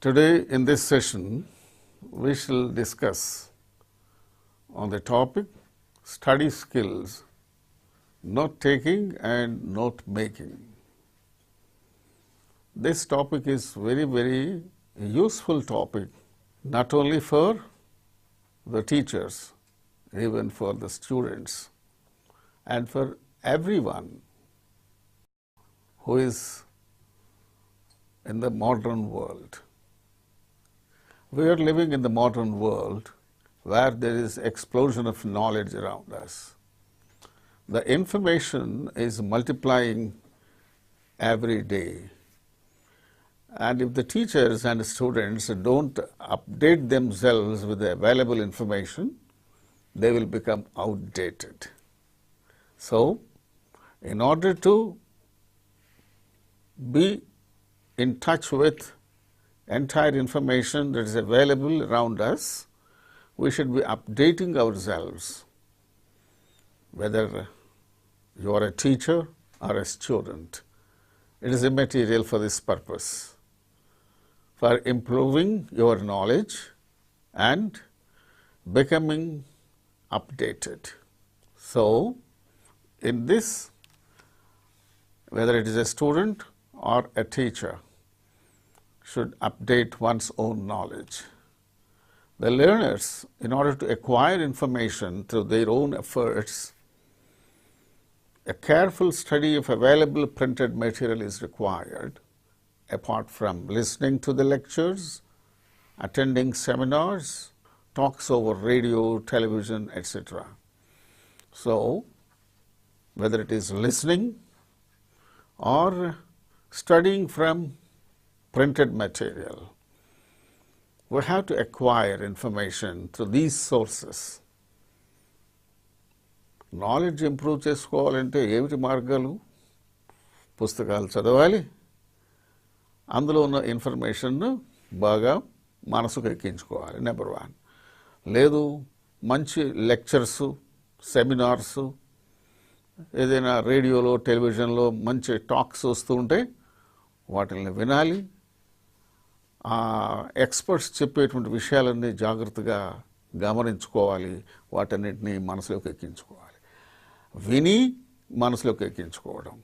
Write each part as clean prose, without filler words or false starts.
Today in this session, we shall discuss on the topic study skills, note taking and note making. This topic is very useful topic, not only for the teachers, even for the students and for everyone who is in the modern world. We are living in the modern world where there is explosion of knowledge around us. The information is multiplying every day. And if the teachers and students don't update themselves with the available information, they will become outdated. So, in order to be in touch with entire information that is available around us, we should be updating ourselves, whether you are a teacher or a student. It is immaterial for this purpose, for improving your knowledge and becoming updated. So, in this, whether it is a student or a teacher, should update one's own knowledge. The learners, in order to acquire information through their own efforts, a careful study of available printed material is required, apart from listening to the lectures, attending seminars, talks over radio, television, etc. So, whether it is listening or studying from printed material, we have to acquire information through these sources. Knowledge improve చేసుకోవాలంటే ఏమిటి మార్గాలు? పుస్తకాలు చదవాలి, అందులో ఉన్న information బాగా మనసుకు ఎక్కించుకోవాలి, నెంబర్ 1. లేదు, మంచి లెక్చర్స్, సెమినార్స్, ఏదైనా రేడియోలో, టెలివిజన్లో మంచి టాక్స్ వస్తూ ఉంటే వాటిని వినాలి. ఎక్స్పర్ట్స్ చెప్పేటువంటి విషయాలన్నీ జాగ్రత్తగా గమనించుకోవాలి, వాటన్నిటినీ మనసులోకి ఎక్కించుకోవాలి. విని మనసులోకి ఎక్కించుకోవడం,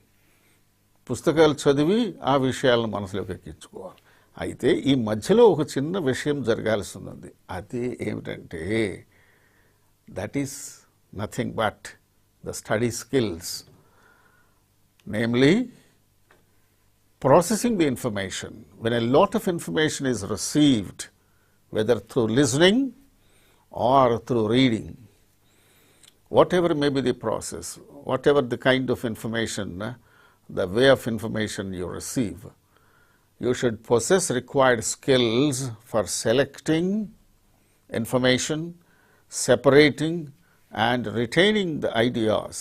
పుస్తకాలు చదివి ఆ విషయాలను మనసులోకి ఎక్కించుకోవాలి. అయితే ఈ మధ్యలో ఒక చిన్న విషయం జరగాల్సి ఉంది. అది ఏమిటంటే, that is nothing but the study skills, namely processing the information. When a lot of information is received, whether through listening or through reading, whatever may be the process, whatever the kind of information, the way of information you receive, you should possess required skills for selecting information, separating and retaining the ideas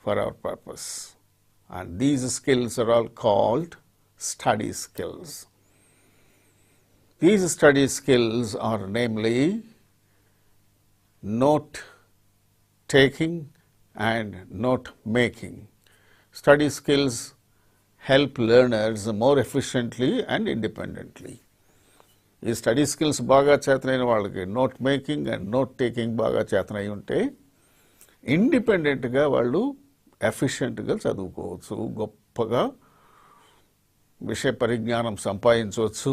for our purpose. And these skills are all called study skills. These study skills are namely note taking and note making. Study skills help learners more efficiently and independently. ఈ study skills బాగా చేతనైన వాళ్ళకి note making and note taking బాగా చేతనై ఉంటే ఇండిపెండెంట్గా వాళ్ళు ఎఫిషియెంట్గా చదువుకోవచ్చు, గొప్పగా విషయ పరిజ్ఞానం సంపాదించవచ్చు.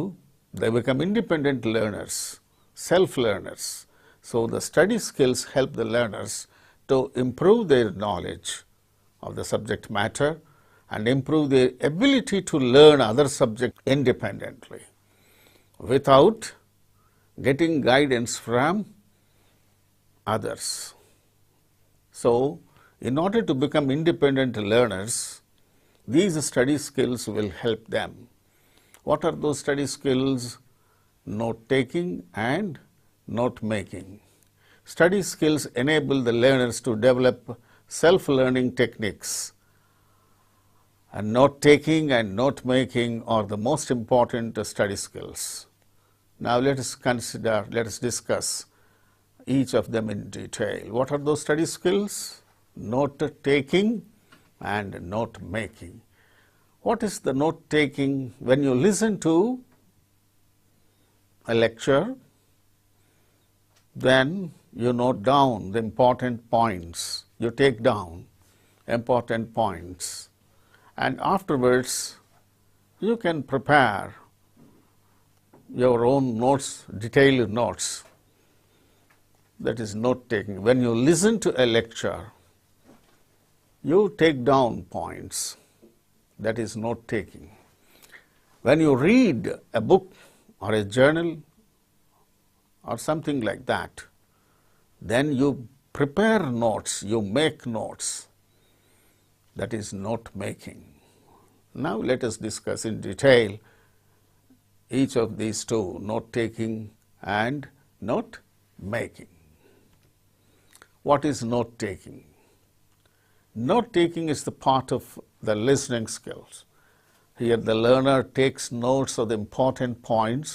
They become independent learners, self learners. So the study skills help the learners to improve their knowledge of the subject matter and improve their ability to learn other subject independently without getting guidance from others. So, in order to become independent learners, these study skills will help them. What are those study skills? Note taking and note making. Study skills enable the learners to develop self-learning techniques. And note taking and note making are the most important study skills. Now let us discuss each of them in detail. What are those study skills? Note taking and note making. What is the note taking? When you listen to a lecture, then you note down the important points. You take down important points, and afterwards you can prepare your own notes, detailed notes. That is note taking. When you listen to a lecture, you take down points. That is note taking. When you read a book or a journal or something like that, then you prepare notes, you make notes. That is note making. Now let us discuss in detail each of these two, note taking and note making. What is note taking? Note taking is the part of the listening skills. Here the learner takes notes of the important points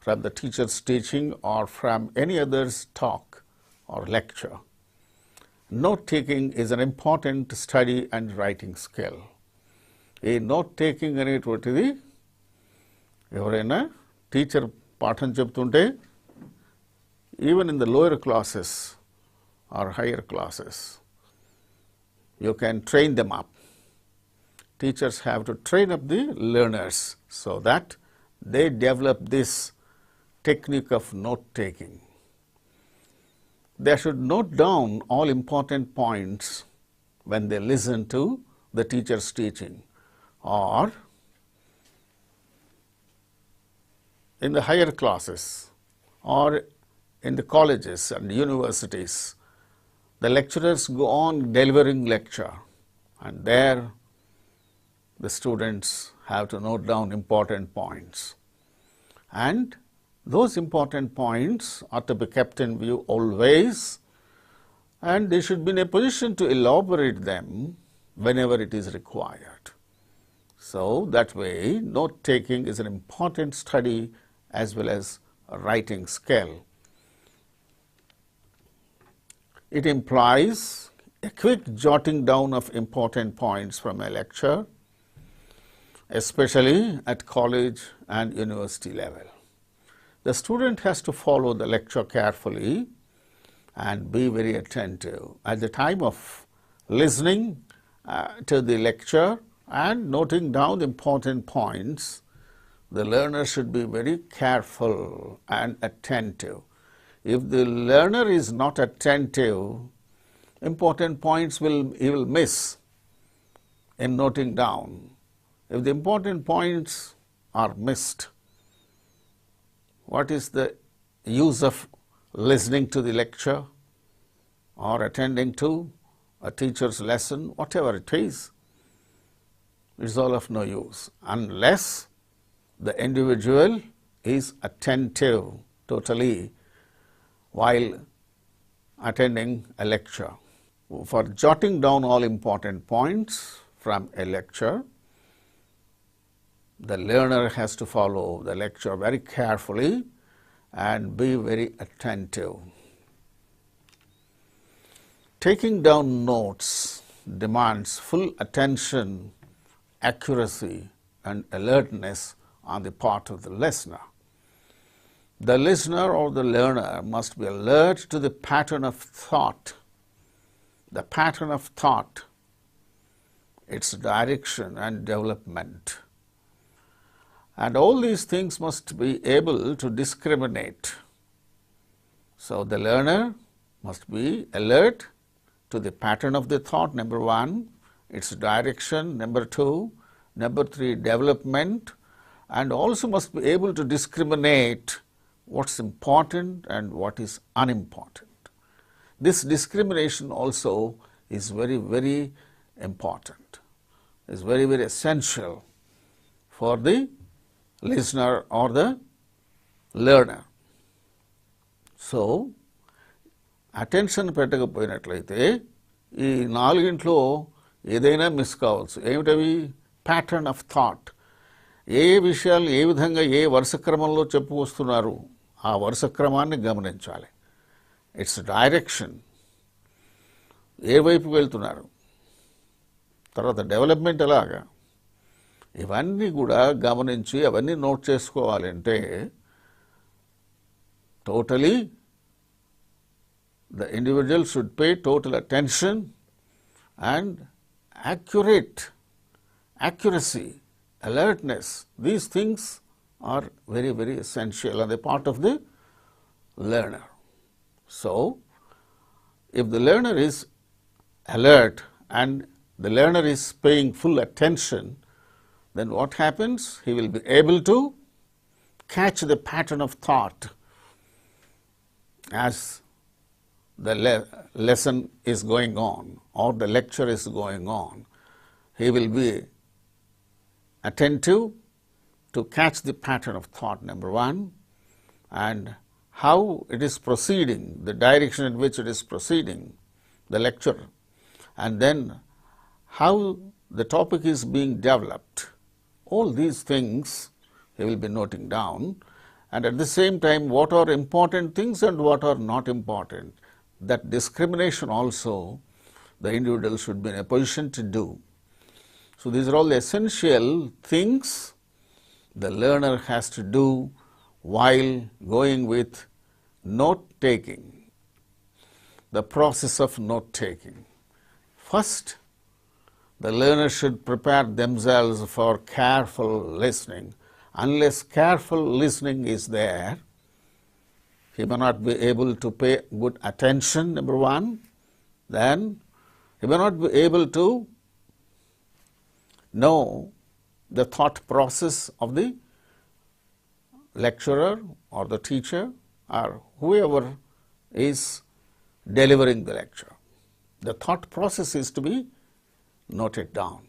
from the teacher's teaching or from any other's talk or lecture. Note taking is an important study and writing skill. ఈ note taking అనేటువంటిది ఎవరైనా teacher పాఠం చెప్తుంటే even in the lower classes or higher classes you can train them up. Teachers have to train up the learners so that they develop this technique of note taking. They should note down all important points when they listen to the teacher's teaching, or in the higher classes or in the colleges and universities. The lecturers go on delivering lecture, and there the students have to note down important points. And those important points are to be kept in view always, and they should be in a position to elaborate them whenever it is required. So that way, note taking is an important study as well as a writing skill. It implies a quick jotting down of important points from a lecture, especially at college and university level. The student has to follow the lecture carefully and be very attentive. At the time of listening to the lecture and noting down the important points, the learner should be very careful and attentive. If the learner is not attentive, important points he will miss in noting down. If the important points are missed, what is the use of listening to the lecture or attending to a teacher's lesson, whatever it is? It's all of no use unless the individual is attentive totally while attending a lecture. For jotting down all important points from a lecture, the learner has to follow the lecture very carefully and be very attentive. Taking down notes demands full attention, accuracy, and alertness on the part of the listener. The listener or the learner must be alert to the pattern of thought. The pattern of thought, its direction and development. And all these things must be able to discriminate. So the learner must be alert to the pattern of the thought, number one, its direction, number two, number three, development, and also must be able to discriminate what's important and what is unimportant. This discrimination also is very, very important, is very, very essential for the listener or the learner. So, attention పెట్టకపోయినట్లయితే ఈ నాలుగింట్లో ఏదైనా miss కావచ్చు. ఏమిటవి? Pattern of thought. ఏ విషయాలు ఏ విధంగా ఏ వరుస క్రమంలో చెప్పుకొస్తున్నారు ఆ వరుస క్రమాన్ని గమనించాలి. ఇట్స్ డైరెక్షన్, ఏ వైపు వెళ్తున్నారు, తర్వాత డెవలప్మెంట్ ఎలాగా, ఇవన్నీ కూడా గమనించి అవన్నీ నోట్ చేసుకోవాలంటే totally, the individual should pay total attention and accuracy, alertness. These things are very, very essential and a part of the learner. So, if the learner is alert and the learner is paying full attention, then what happens? He will be able to catch the pattern of thought as the lesson is going on or the lecture is going on. He will be attentive to catch the pattern of thought, number one, and how it is proceeding, the direction in which it is proceeding, the lecture, and then how the topic is being developed. All these things he will be noting down, and at the same time what are important things and what are not important. That discrimination also the individual should be in a position to do. So, these are all the essential things the learner has to do while going with note taking, the process of note taking. First, the learner should prepare themselves for careful listening. Unless careful listening is there, he may not be able to pay good attention, number one. Then he may not be able to know the thought process of the lecturer or the teacher or whoever is delivering the lecture. The thought process is to be noted down.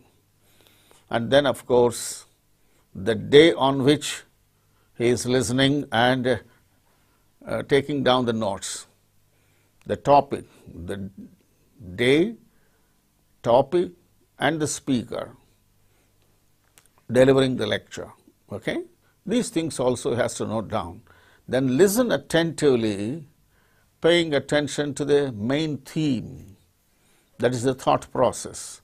And then, of course, the day on which he is listening and taking down the notes, the topic, the day, topic, and the speaker delivering the lecture. Okay? These things also has to note down. Then listen attentively, paying attention to the main theme, that is the thought process.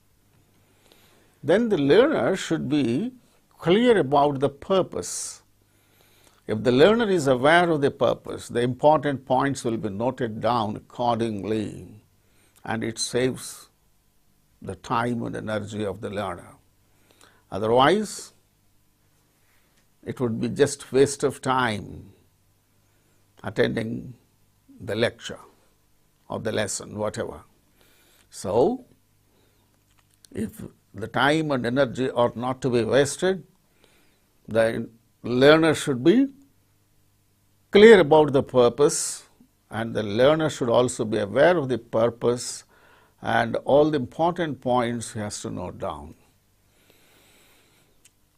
Then the learner should be clear about the purpose. If the learner is aware of the purpose, the important points will be noted down accordingly, and it saves the time and energy of the learner. Otherwise, it would be just waste of time attending the lecture or the lesson, whatever. So, if the time and energy are not to be wasted, the learner should be clear about the purpose, and the learner should also be aware of the purpose, and all the important points he has to note down.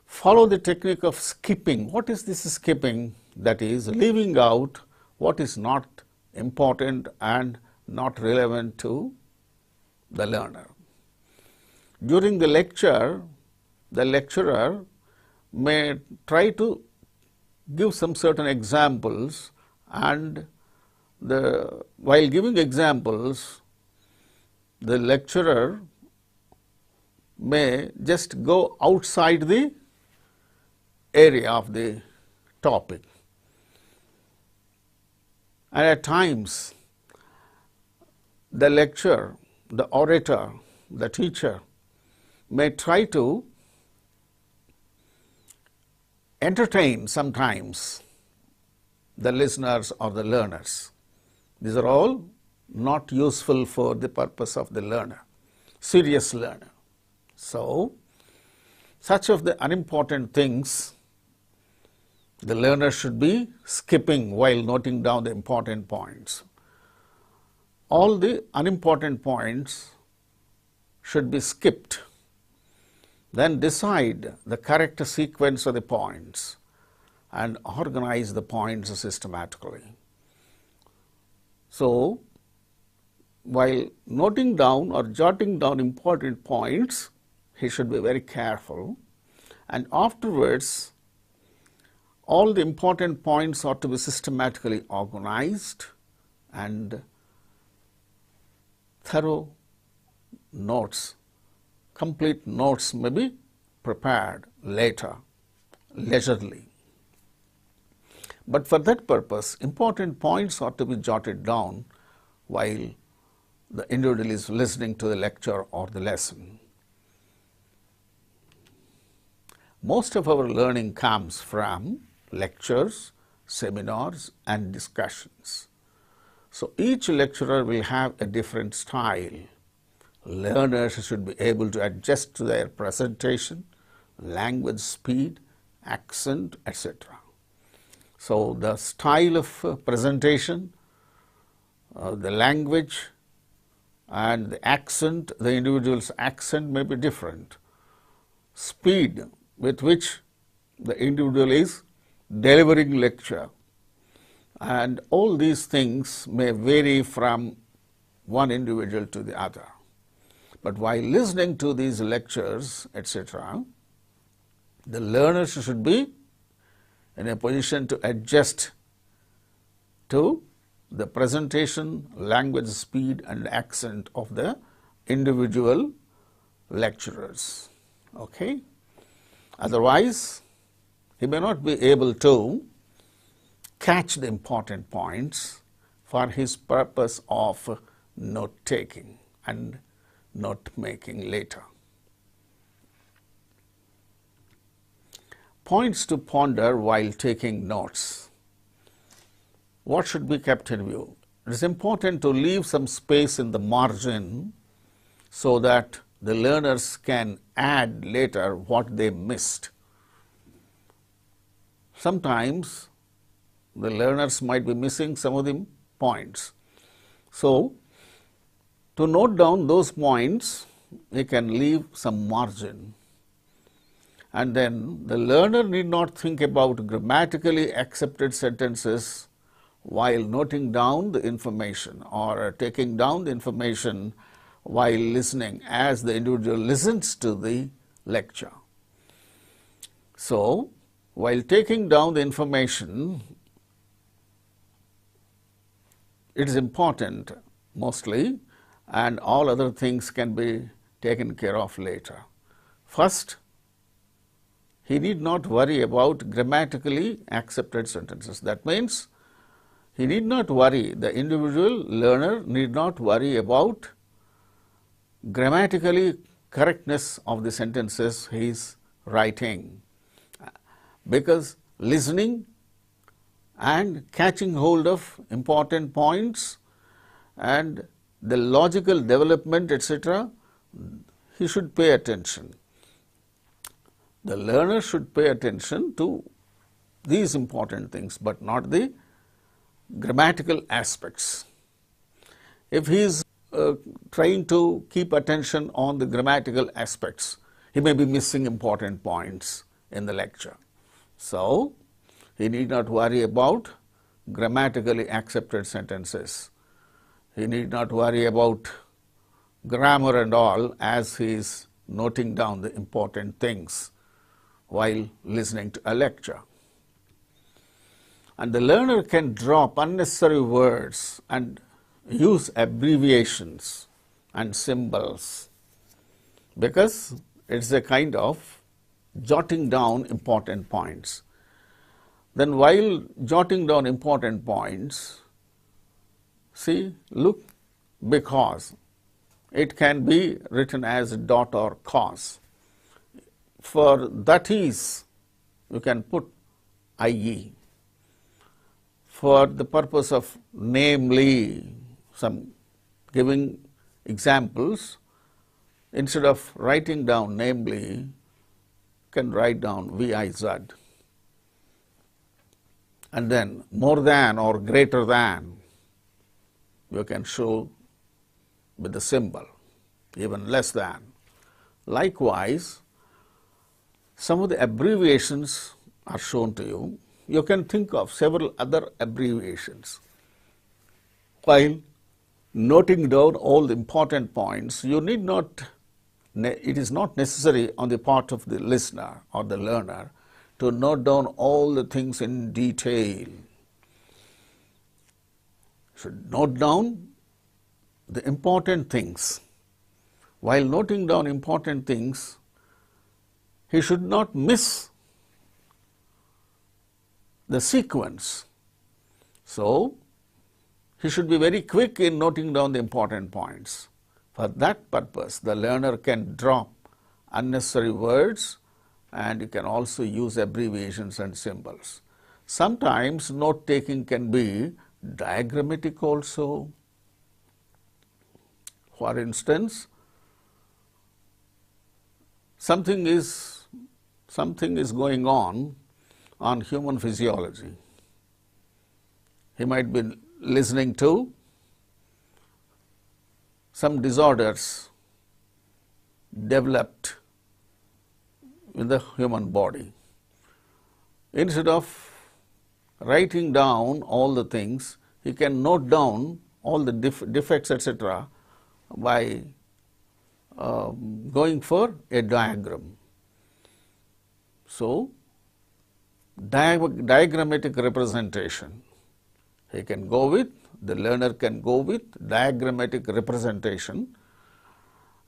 Follow the technique of skipping. What is this skipping? That is, leaving out what is not important and not relevant to the learner. During the lecture, the lecturer may try to give some certain examples, and while giving examples, the lecturer may just go outside the area of the topic. And at times, the lecturer, the orator, the teacher may try to entertain sometimes the listeners or the learners. These are all not useful for the purpose of the learner, serious learner. So, such of the unimportant things the learner should be skipping while noting down the important points. All the unimportant points should be skipped. Then decide the correct sequence of the points and organize the points systematically. So, while noting down or jotting down important points, he should be very careful, and afterwards all the important points are to be systematically organized, and thorough notes, complete notes may be prepared later, leisurely. But for that purpose, important points are to be jotted down while the individual is listening to the lecture or the lesson. Most of our learning comes from lectures, seminars and discussions. So each lecturer will have a different style. Learners should be able to adjust to their presentation, language speed, accent, etc. So the style of presentation, the language and the accent, the individual's accent may be different. Speed with which the individual is delivering lecture, and all these things may vary from one individual to the other. But while listening to these lectures, etc., the learners should be in a position to adjust to the presentation, language speed and accent of the individual lecturers. Okay? Otherwise, he may not be able to catch the important points for his purpose of note-taking and note-making later. Points to ponder while taking notes. What should be kept in view? It is important to leave some space in the margin so that the learners can add later what they missed. Sometimes the learners might be missing some of the points. So, to note down those points, they can leave some margin. And then the learner need not think about grammatically accepted sentences while noting down the information or taking down the information while listening as the individual listens to the lecture. So, while taking down the information, it is important mostly, and all other things can be taken care of later. First, he need not worry about grammatically accepted sentences. That means he need not worry, the individual learner need not worry about grammatically correctness of the sentences he is writing, because listening and catching hold of important points and the logical development, etc., he should pay attention. The learner should pay attention to these important things, but not the grammatical aspects. If he is trying to keep attention on the grammatical aspects, he may be missing important points in the lecture. So, he need not worry about grammatically accepted sentences. He need not worry about grammar and all as he is noting down the important things while listening to a lecture. And the learner can drop unnecessary words and use abbreviations and symbols, because it's a kind of jotting down important points. Then while jotting down important points, see, look, because it can be written as dot or cause. For that is, you can put IE. For the purpose of namely, some giving examples, instead of writing down namely, can write down VIZ. And then more than or greater than, you can show with the symbol, even less than. Likewise, some of the abbreviations are shown to you. You can think of several other abbreviations. While noting down all the important points, you need not, it is not necessary on the part of the listener or the learner to note down all the things in detail. Should note down the important things. While noting down important things, he should not miss the sequence. So, he should be very quick in noting down the important points. For that purpose, the learner can drop unnecessary words, and you can also use abbreviations and symbols. Sometimes note taking can be diagrammatic also. For instance, something is going on human physiology. He might be listening to some disorders developed in the human body. Instead of writing down all the things, he can note down all the defects, etc., by going for a diagram. So, diagrammatic representation. He can go with, the learner can go with diagrammatic representation,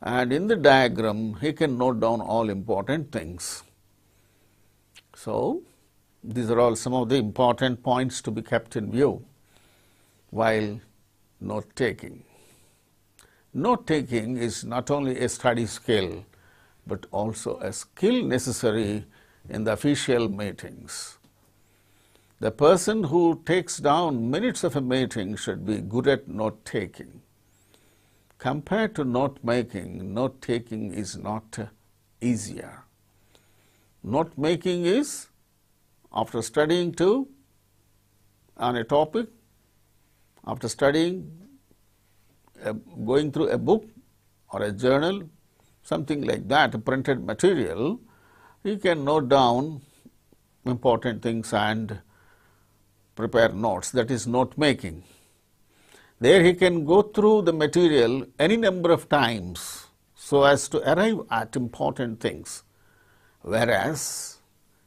and in the diagram he can note down all important things. So, these are all some of the important points to be kept in view while note taking. Note taking is not only a study skill, but also a skill necessary in the official meetings. The person who takes down minutes of a meeting should be good at note taking. Compared to note making, note taking is not easier. Note making is after studying on a topic, after studying, going through a book or a journal, something like that, a printed material, you can note down important things and prepare notes. That is note making. There he can go through the material any number of times so as to arrive at important things. Whereas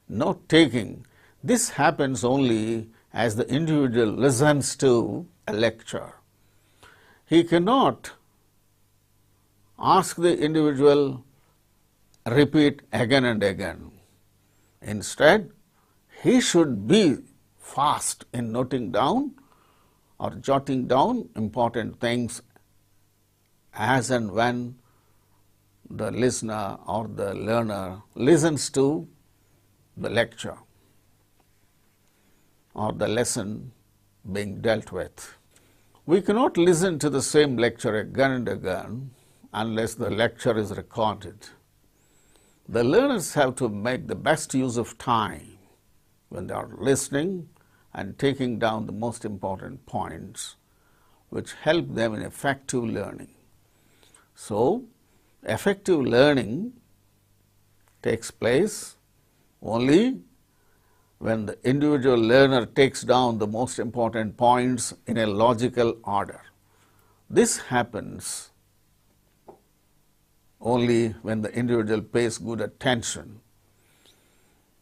note taking, this happens only as the individual listens to a lecture. He cannot ask the individual repeat again and again. Instead, he should be fast in noting down or jotting down important things as and when the listener or the learner listens to the lecture or the lesson being dealt with. We cannot listen to the same lecture again and again unless the lecture is recorded. The learners have to make the best use of time when they are listening and taking down the most important points which help them in effective learning. So, effective learning takes place only when the individual learner takes down the most important points in a logical order. This happens only when the individual pays good attention.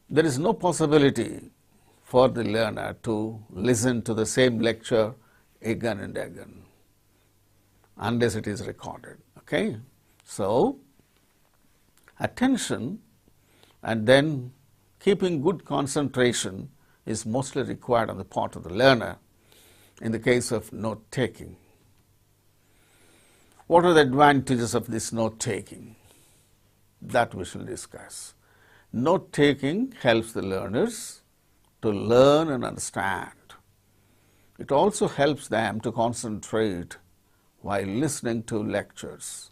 There is no possibility for the learner to listen to the same lecture again and again unless it is recorded. Okay? So, attention and then keeping good concentration is mostly required on the part of the learner in the case of note taking. What are the advantages of this note taking? That we shall discuss. Note taking helps the learners to learn and understand. It also helps them to concentrate while listening to lectures.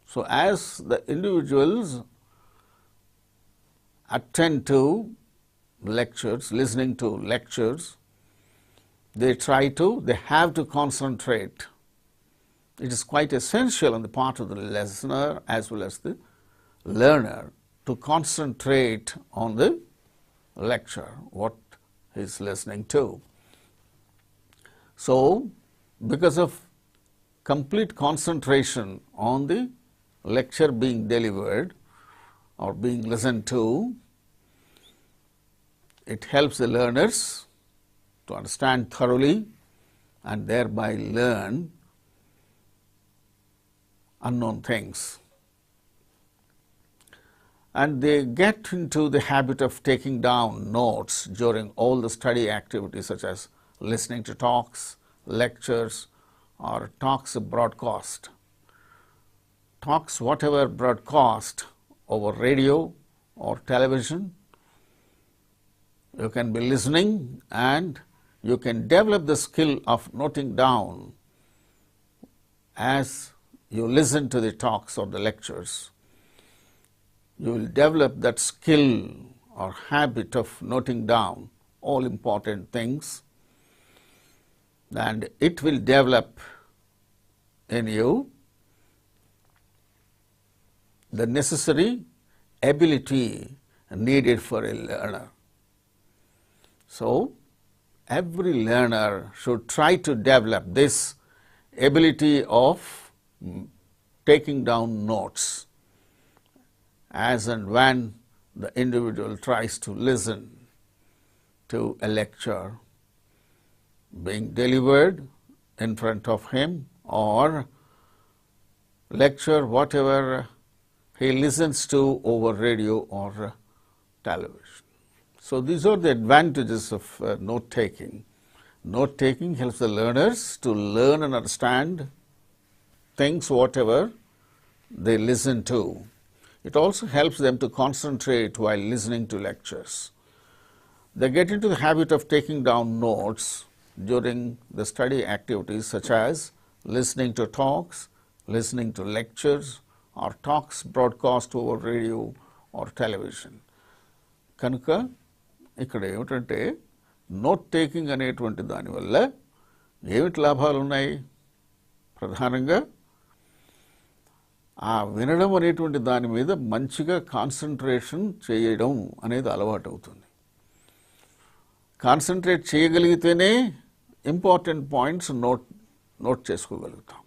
So, as the individuals attend to lectures, listening to lectures, they have to concentrate. It is quite essential on the part of the listener as well as the learner to concentrate on the lecture, what he is listening to. So, because of complete concentration on the lecture being delivered or being listened to, it helps the learners to understand thoroughly and thereby learn unknown things. and they get into the habit of taking down notes during all the study activities such as listening to talks, lectures, or talks broadcast. Talks whatever broadcast over radio or television, you can be listening and you can develop the skill of noting down as you listen to the talks or the lectures. You will develop that skill or habit of noting down all important things, and it will develop in you the necessary ability needed for a learner. So, every learner should try to develop this ability of taking down notes as and when the individual tries to listen to a lecture being delivered in front of him, or lecture whatever he listens to over radio or television. So, these are the advantages of note-taking. Note-taking helps the learners to learn and understand things whatever they listen to. It also helps them to concentrate while listening to lectures. They get into the habit of taking down notes during the study activities such as listening to talks, listening to lectures, or talks broadcast over radio or television. కనుక ఇక్కడ ఏమిటంటే note taking అనేటువంటి దానివల్ల ఏమిటి లాభాలు ఉన్నాయి? ప్రధానంగా ఆ వినడం అనేటువంటి దాని మీద మంచిగా కాన్సన్ట్రేషన్ చేయడం అనేది అలవాటు అవుతుంది. కాన్సన్ట్రేట్ చేయగలిగితేనే ఇంపార్టెంట్ పాయింట్స్ నోట్ చేసుకోగలుగుతాం.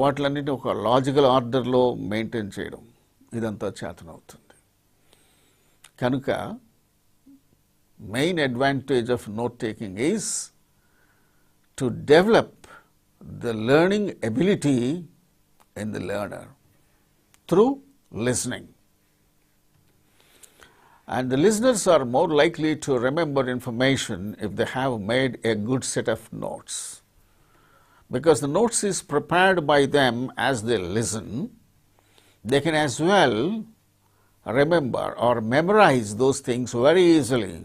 వాటిలన్నిటి ఒక లాజికల్ ఆర్డర్లో మెయింటైన్ చేయడం ఇదంతా చేతనవుతుంది. కనుక main advantage of note taking is to develop the learning ability in the learner through listening. And the listeners are more likely to remember information if they have made a good set of notes. Because the notes is prepared by them as they listen, they can as well remember or memorize those things very easily.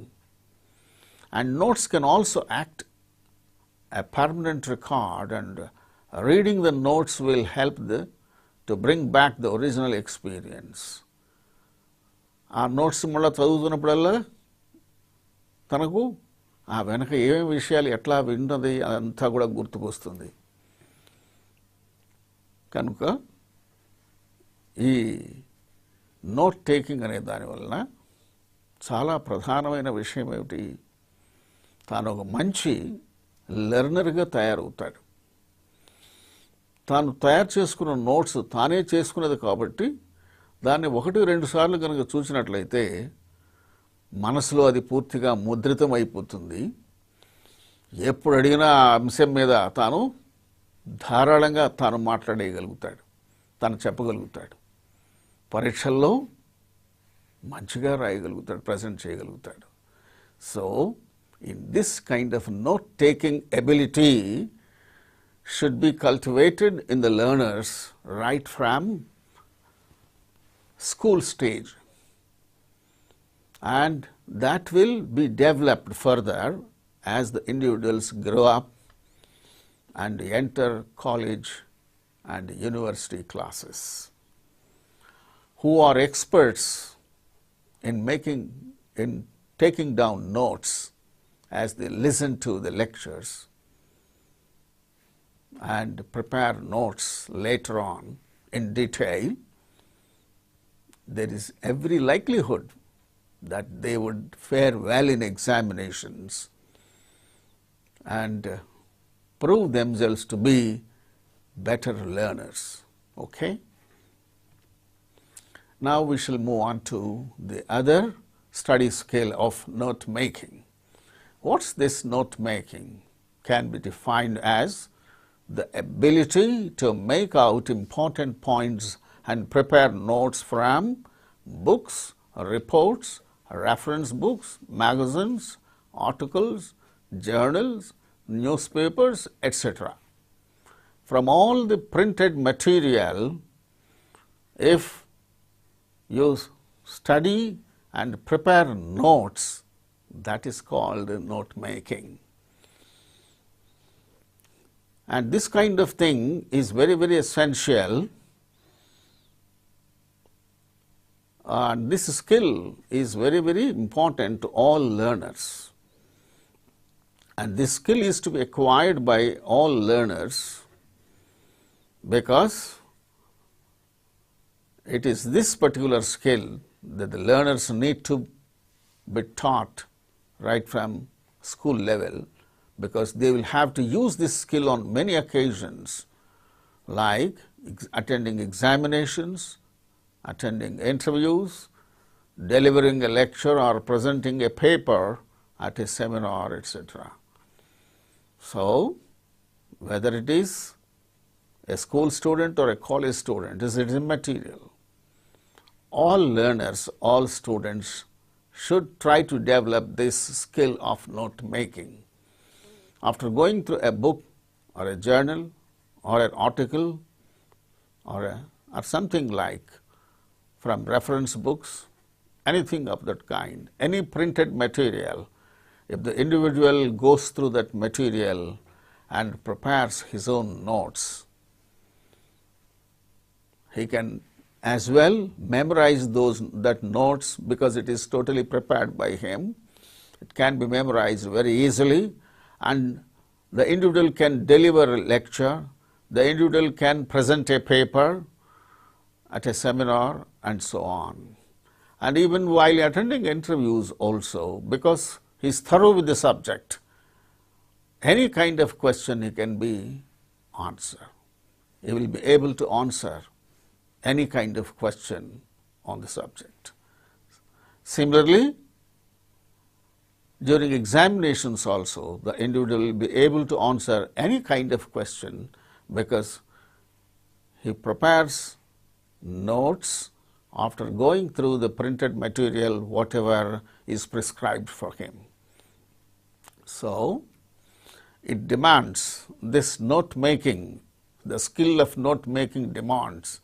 And notes can also act a permanent record, and reading the notes will help to bring back the original experience. ఆ notes మళ్ళీ చదువుతున్నప్పుడల్లా తనకు ఆ వెనక ఏమేమి విషయాలు ఎట్లా విన్నది అదంతా కూడా గుర్తుకొస్తుంది. కనుక ఈ నోట్ టేకింగ్ అనే దానివలన చాలా ప్రధానమైన విషయం ఏమిటి? తాను ఒక మంచి లెర్నర్గా తయారవుతాడు. తాను తయారు చేసుకున్న నోట్స్ తానే చేసుకున్నది కాబట్టి దాన్ని 1-2 సార్లు కనుక చూసినట్లయితే మనసులో అది పూర్తిగా ముద్రితం అయిపోతుంది. ఎప్పుడు అడిగినా ఆ అంశం మీద తాను ధారాళంగా తాను మాట్లాడగలుగుతాడు, తాను చెప్పగలుగుతాడు. పరీక్షల్లో మంచిగా రాయగలుగుతాడు, ప్రజెంట్ చేయగలుగుతాడు. So in this kind of note taking ability should be cultivated in the learners right from school stage, and that will be developed further as the individuals grow up and enter college and university classes. Who are experts in taking down notes as they listen to the lectures and prepare notes later on in detail, there is every likelihood that they would fare well in examinations and prove themselves to be better learners. Okay? Now we shall move on to the other study skill of note making. What's this note making? Can be defined as the ability to make out important points and prepare notes from books, reports, reference books, magazines, articles, journals, newspapers, etc. From all the printed material, if you study and prepare notes, that is called note making. And this kind of thing is very, very essential. And this skill is very, very important to all learners. And this skill is to be acquired by all learners because it is this particular skill that the learners need to be taught right from school level, because they will have to use this skill on many occasions, like attending examinations, attending interviews, delivering a lecture or presenting a paper at a seminar, etc. So, whether it is a school student or a college student, it is immaterial. All learners, all students should try to develop this skill of note making. After going through a book or a journal or an article or something like from reference books, anything of that kind, any printed material, if the individual goes through that material and prepares his own notes, he can as well memorize that notes because it is totally prepared by him. It can be memorized very easily, and the individual can deliver a lecture, the individual can present a paper at a seminar and so on. And even while attending interviews also, because he is thorough with the subject, any kind of question he can be answer. He will be able to answer any kind of question on the subject. Similarly, during examinations also, the individual will be able to answer any kind of question because he prepares notes after going through the printed material, whatever is prescribed for him. So, it demands this note making, the skill of note making demands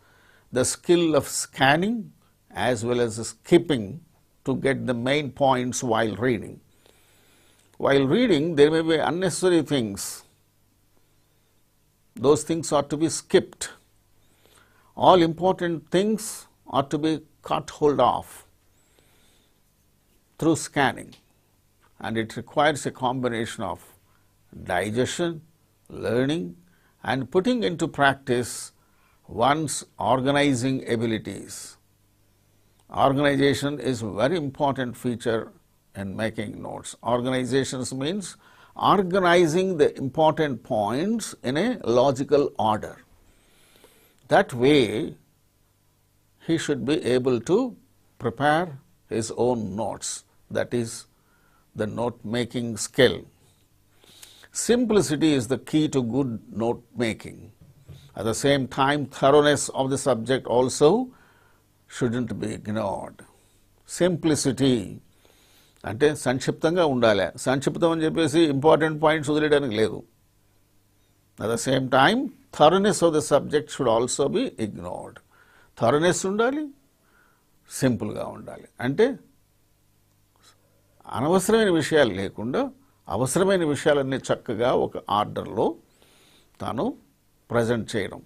the skill of scanning as well as skipping to get the main points while reading. While reading, there may be unnecessary things. Those things are to be skipped. All important things are to be caught hold of through scanning, and it requires a combination of digestion, learning, and putting into practice one's organizing abilities. Organization is a very important feature in making notes. Organizations means organizing the important points in a logical order. That way, he should be able to prepare his own notes. That is the note making skill. Simplicity is the key to good note making. At the same time, thoroughness of the subject also shouldn't be ignored. Simplicity అంటే సంక్షిప్తంగా ఉండాలి. సంక్షిప్తం అని చెప్పేసి important points వదిలేయడానికి లేదు. At the same time, thoroughness of the subject should also be ignored. Thoroughness ఉండాలి, సింపుల్గా ఉండాలి. అంటే అనవసరమైన విషయాలు లేకుండా అవసరమైన విషయాలన్నీ చక్కగా ఒక ఆర్డర్లో తాను ప్రజెంట్ చేయడం.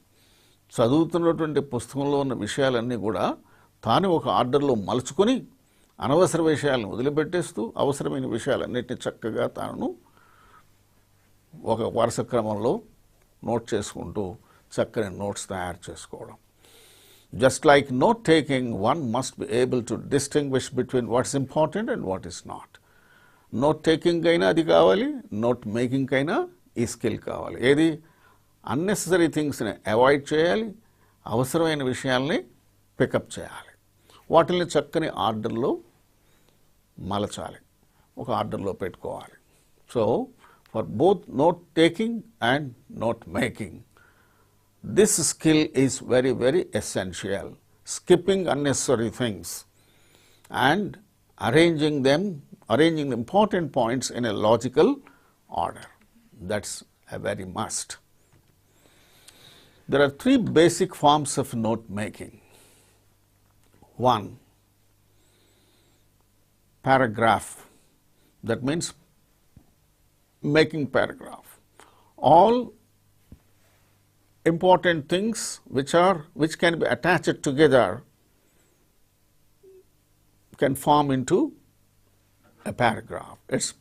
చదువుతున్నటువంటి పుస్తకంలో ఉన్న విషయాలన్నీ కూడా తాను ఒక ఆర్డర్లో మలుచుకొని అనవసర విషయాలను వదిలిపెట్టేస్తూ అవసరమైన విషయాలన్నింటినీ చక్కగా తాను ఒక వరుస క్రమంలో నోట్ చేసుకుంటూ చక్కని నోట్స్ తయారు చేసుకోవడం. Just like note taking, one must be able to distinguish between what's important and what is not. Note taking కైనా అది కావాలి, నోట్ మేకింగ్ కైనా ఈ స్కిల్ కావాలి. ఏది అన్నెసరీ థింగ్స్ని అవాయిడ్ చేయాలి, అవసరమైన విషయాల్ని పికప్ చేయాలి. వాటిని చక్కని ఆర్డర్లో మలచాలి, ఒక ఆర్డర్లో పెట్టుకోవాలి. So for both note taking and note making, this skill is very, very essential. Skipping unnecessary things and arranging the important points in a logical order. That's a very must. There are three basic forms of note making. One, paragraph. That means making paragraph. All important things which can be attached together can form into a paragraph. It's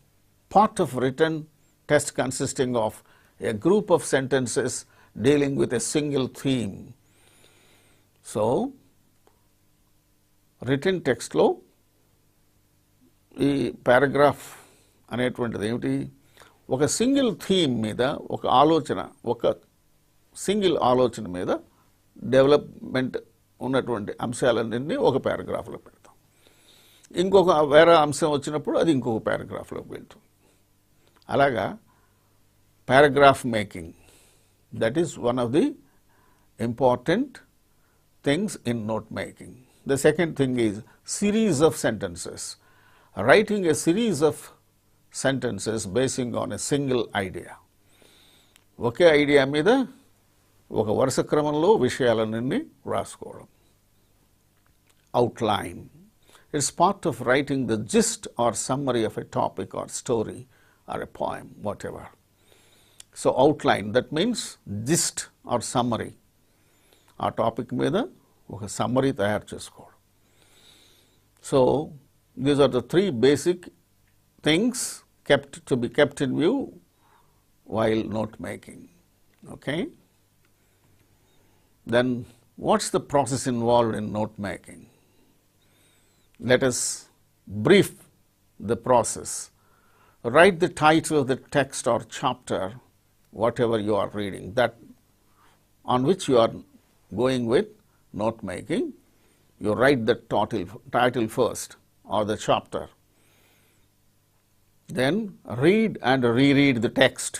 part of written text consisting of a group of sentences dealing with a single theme. So, written text లో ఈ paragraph అనేటువంటిది ఏమిటి? ఒక single theme మీద ఒక single ఆలోచన మీద development ఉన్నటువంటి అంశాలన్నింటినీ ఒక పారాగ్రాఫ్లో పెడతాం. ఇంకొక వేరే అంశం వచ్చినప్పుడు అది ఇంకొక పారాగ్రాఫ్లోకి వెళ్తుంది. అలాగా paragraph making, that is one of the important things in note making. The second thing is series of sentences. Writing a series of sentences basing on a single idea. Okay idea మీద ఒక వరుస క్రమంలో విషయాలన్నీ రాసుకోవడం. Outline. It's part of writing the gist or summary of a topic or story or a poem, whatever. So, outline, that means gist or summary. ఆ topic మీద ఒక summary తయారు చేసుకోవడం. So, these are the three basic things to be kept in view while note making. Okay? Then, what's the process involved in note making? Let us brief the process. Write the title of the text or chapter, whatever you are reading, that on which you are going with note making. You write the title first or the chapter. Then read and reread the text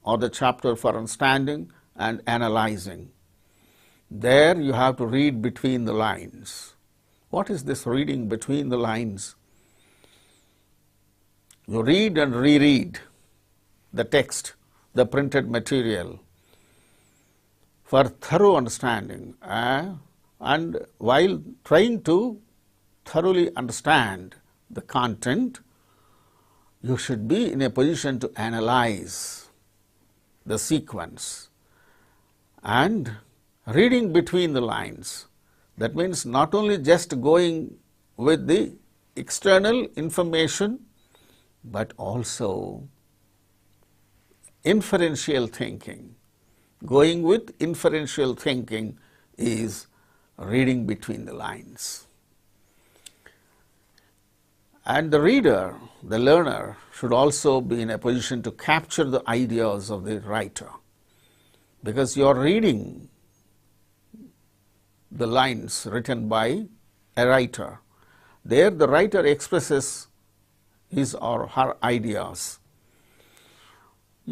or the chapter for understanding and analyzing. There you have to read between the lines. What is this reading between the lines? You read and reread the text, the printed material, for thorough understanding. And while trying to thoroughly understand the content, you should be in a position to analyze the sequence. And reading between the lines, that means not only just going with the external information, but also inferential thinking. Going with inferential thinking is reading between the lines. And the reader, the learner, should also be in a position to capture the ideas of the writer, because you are reading the lines written by a writer. There the writer expresses his or her ideas.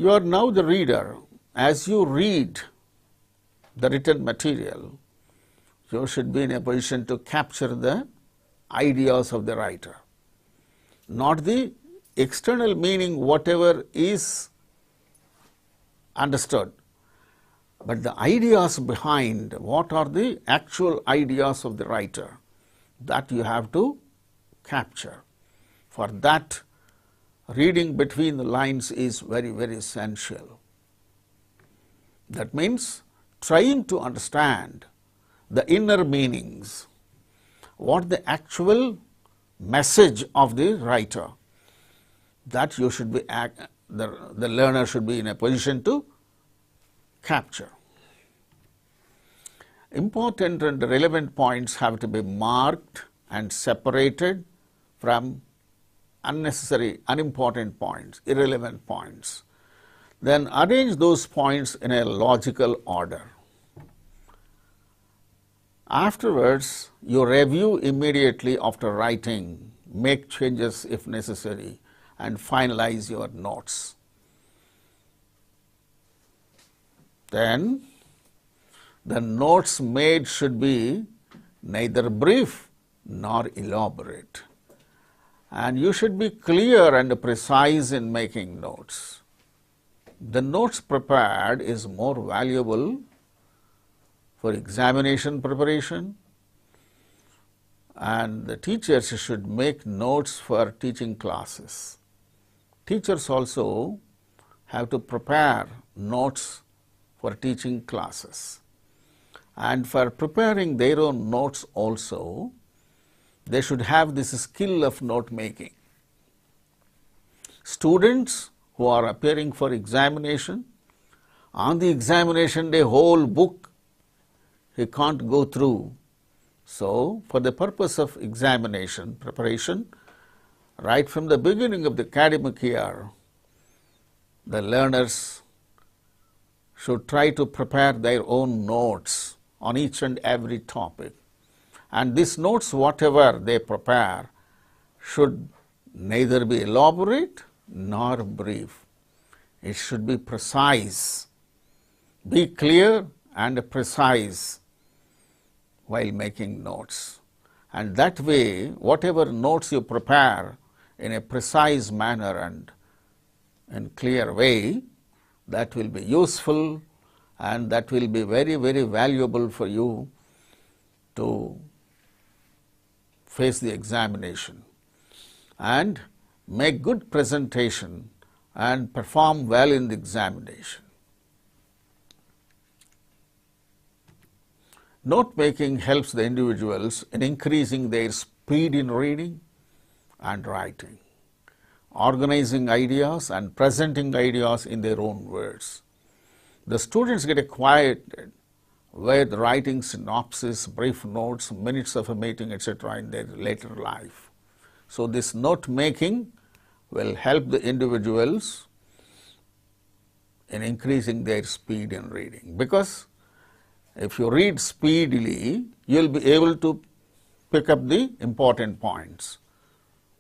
You are now the reader. As you read the written material, you should be in a position to capture the ideas of the writer, not the external meaning, whatever is understood, but the ideas behind. What are the actual ideas of the writer? That you have to capture. For that, reading between the lines is very, very essential. That means trying to understand the inner meanings, what the actual message of the writer, that you should be, the learner should be in a position to capture. Important and relevant points have to be marked and separated from unnecessary, unimportant points, irrelevant points. Then arrange those points in a logical order. Afterwards, you review immediately after writing, make changes if necessary, and finalize your notes. Then, the notes made should be neither brief nor elaborate. And you should be clear and precise in making notes. The notes prepared is more valuable for examination preparation, and the teachers should make notes for teaching classes. Teachers also have to prepare notes for teaching classes. And for preparing their own notes also, they should have this skill of note making. Students who are appearing for examination, on the examination day, whole book he can't go through. So, for the purpose of examination preparation, right from the beginning of the academic year, the learners should try to prepare their own notes on each and every topic. And these notes, whatever they prepare, should neither be elaborate nor brief. It should be precise. Be clear and precise while making notes. And that way, whatever notes you prepare in a precise manner and in clear way, that will be useful and that will be very, very valuable for you to face the examination and make good presentation and perform well in the examination. Note making helps the individuals in increasing their speed in reading and writing, organizing ideas and presenting ideas in their own words. The students get acquainted with writing synopsis, brief notes, minutes of a meeting, etc. in their later life. So, this note making will help the individuals in increasing their speed in reading, because if you read speedily, you will be able to pick up the important points.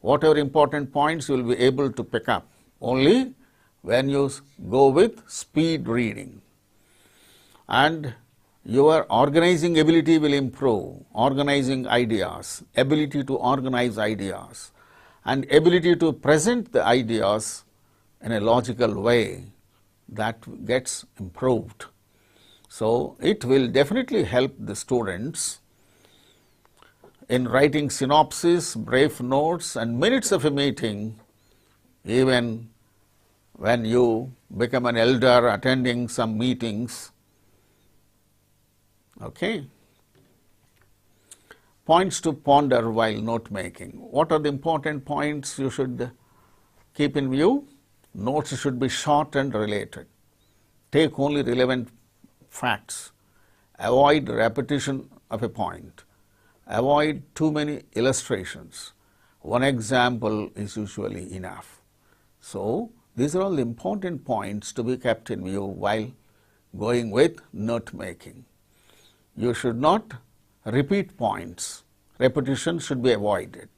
Whatever important points you will be able to pick up only when you go with speed reading. And your organizing ability will improve, organizing ideas, ability to organize ideas, and ability to present the ideas in a logical way, that gets improved. So, it will definitely help the students in writing synopsis, brief notes and minutes of a meeting, even when you become an elder attending some meetings. Okay. Points to ponder while note making. What are the important points you should keep in view? Notes should be short and related. Take only relevant facts. Avoid repetition of a point. Avoid too many illustrations. One example is usually enough. So, these are all the important points to be kept in view while going with note making. You should not repeat points. Repetition should be avoided.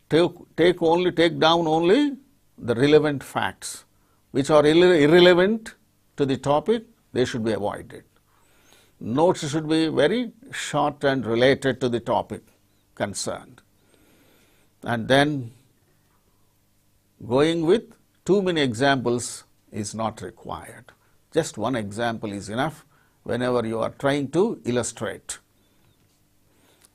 Take down only the relevant facts, which are irrelevant to the topic. They should be avoided. Notes should be very short and related to the topic concerned. And then going with too many examples is not required. Just one example is enough whenever you are trying to illustrate.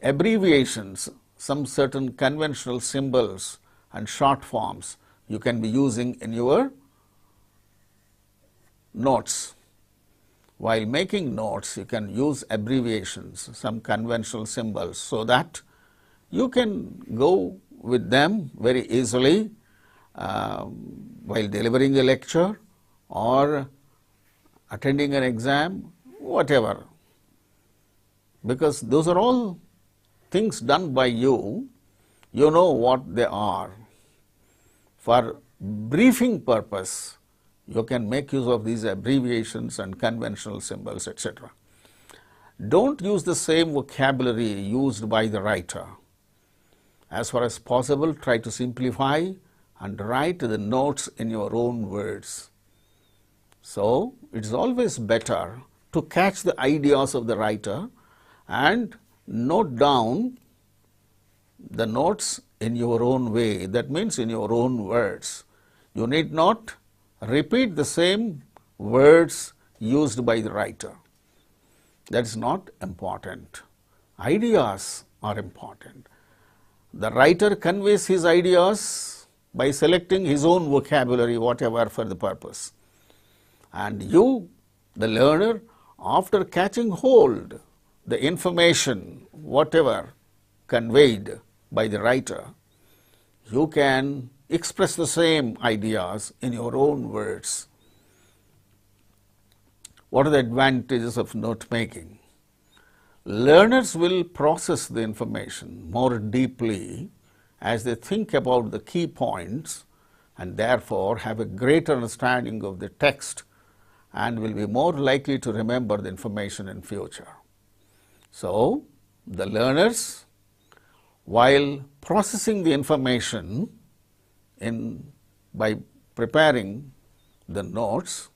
Abbreviations, some certain conventional symbols and short forms you can be using in your notes. While making notes, you can use abbreviations, some conventional symbols, so that you can go with them very easily while delivering a lecture or attending an exam, whatever. Because those are all things done by you, you know what they are. For briefing purpose, you can make use of these abbreviations and conventional symbols, etc. Don't use the same vocabulary used by the writer. As far as possible, try to simplify and write the notes in your own words. So, it is always better to catch the ideas of the writer and note down the notes in your own way, that means in your own words. You need not repeat the same words used by the writer. That is not important. Ideas are important. The writer conveys his ideas by selecting his own vocabulary, whatever for the purpose. And you, the learner, after catching hold the information, whatever conveyed by the writer, you can express the same ideas in your own words. What are the advantages of note making? Learners will process the information more deeply as they think about the key points and therefore have a greater understanding of the text and will be more likely to remember the information in future. So, the learners, while processing the information by preparing the notes,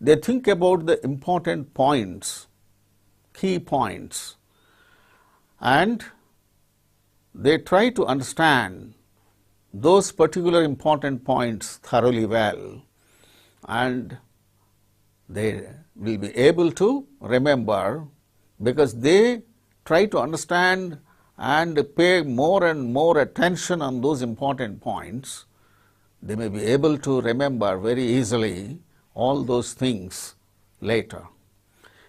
they think about the important points, key points, and they try to understand those particular important points thoroughly well, and they will be able to remember because they try to understand and pay more and more attention on those important points. They may be able to remember very easily all those things later.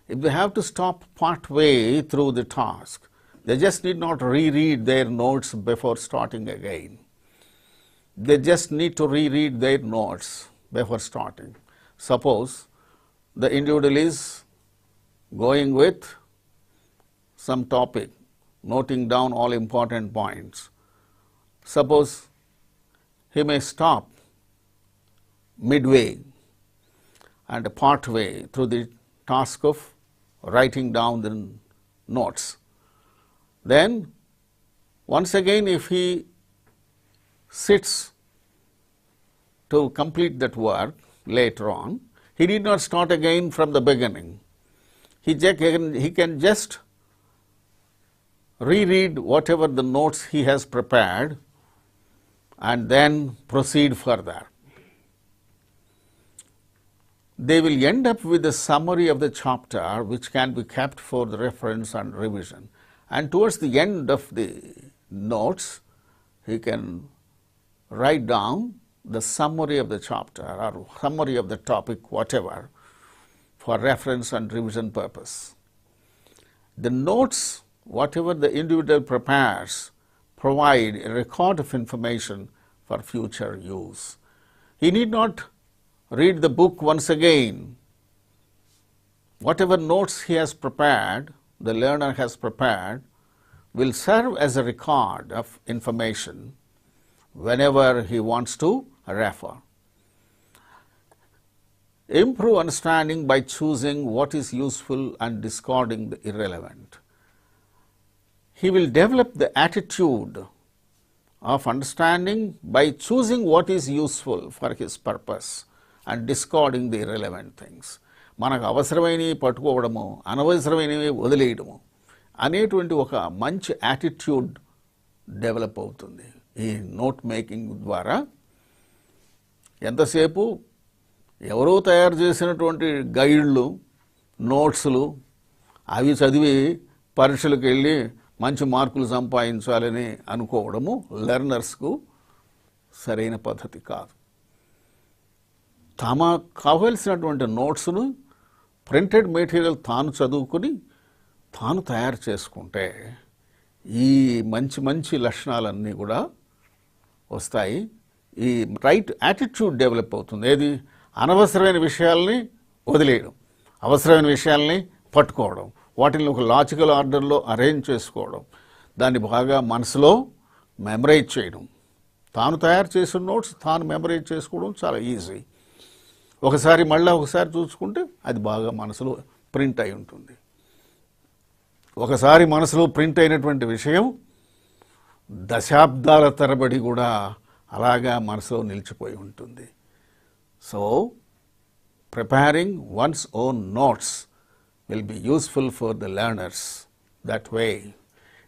If they have to stop part way through the task, they just need not reread their notes before starting again. They just need to reread their notes before starting. Suppose the individual is going with some topic, noting down all important points. Suppose he may stop midway and part way through the task of writing down the notes. Then once again, if he sits to complete that work later on, he need not start again from the beginning. He can just reread whatever the notes he has prepared and then proceed further. They will end up with a summary of the chapter which can be kept for the reference and revision. And towards the end of the notes, he can write down the summary of the chapter or summary of the topic, whatever, for reference and revision purpose. The notes, whatever the individual prepares, provide a record of information for future use. He need not read the book once again. Whatever notes he has prepared, the learner has prepared, will serve as a record of information whenever he wants to refer. Improve understanding by choosing what is useful and discarding the irrelevant. He will develop the attitude of understanding by choosing what is useful for his purpose and discarding the irrelevant things. మనకు అవసరమైనవి పట్టుకోవడము, అనవసరమైనవి వదిలేయడము అనేటువంటి ఒక మంచి attitude develop అవుతుంది ఈ note making ద్వారా. ఎంతసేపు ఎవరో తయారు చేసినటువంటి గైడ్లు, నోట్స్లు అవి చదివి పరీక్షలకు వెళ్ళి మంచి మార్కులు సంపాదించాలని అనుకోవడము లెర్నర్స్కు సరైన పద్ధతి కాదు. తమకు కావలసినటువంటి నోట్స్ను ప్రింటెడ్ మెటీరియల్ తాను చదువుకుని తాను తయారు చేసుకుంటే ఈ మంచి మంచి లక్షణాలన్నీ కూడా వస్తాయి. ఈ రైట్ యాటిట్యూడ్ డెవలప్ అవుతుంది. ఏది అనవసరమైన విషయాల్ని వదిలేయడం, అవసరమైన విషయాల్ని పట్టుకోవడం, వాటిని ఒక లాజికల్ ఆర్డర్లో అరేంజ్ చేసుకోవడం, దాన్ని బాగా మనసులో మెమరైజ్ చేయడం. తాను తయారు చేసిన నోట్స్ తాను మెమరైజ్ చేసుకోవడం చాలా ఈజీ. ఒకసారి చూసుకుంటే అది బాగా మనసులో ప్రింట్ అయి ఉంటుంది. ఒకసారి మనసులో ప్రింట్ అయినటువంటి విషయం దశాబ్దాల తరబడి కూడా అలాగా మనసులో నిలిచిపోయి ఉంటుంది. So preparing once own notes will be useful for the learners that way.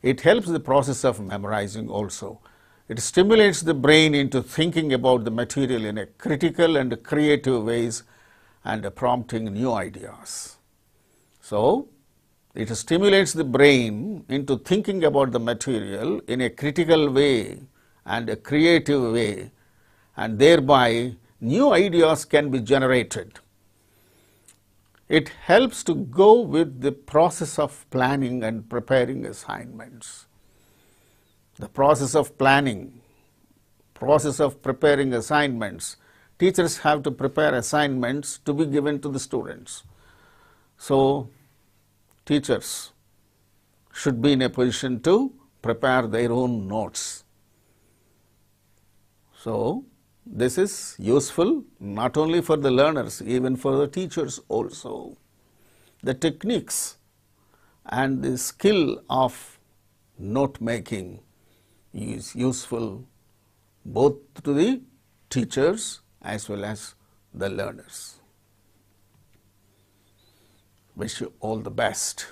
It helps the process of memorizing also. It stimulates the brain into thinking about the material in a critical and creative ways and prompting new ideas. So, it stimulates the brain into thinking about the material in a critical way and a creative way, and thereby new ideas can be generated. It helps to go with the process of planning and preparing assignments. The process of planning, process of preparing assignments. Teachers have to prepare assignments to be given to the students. So, teachers should be in a position to prepare their own notes. So, this is useful not only for the learners, even for the teachers also. The techniques and the skill of note making is useful both to the teachers as well as the learners. Wish you all the best.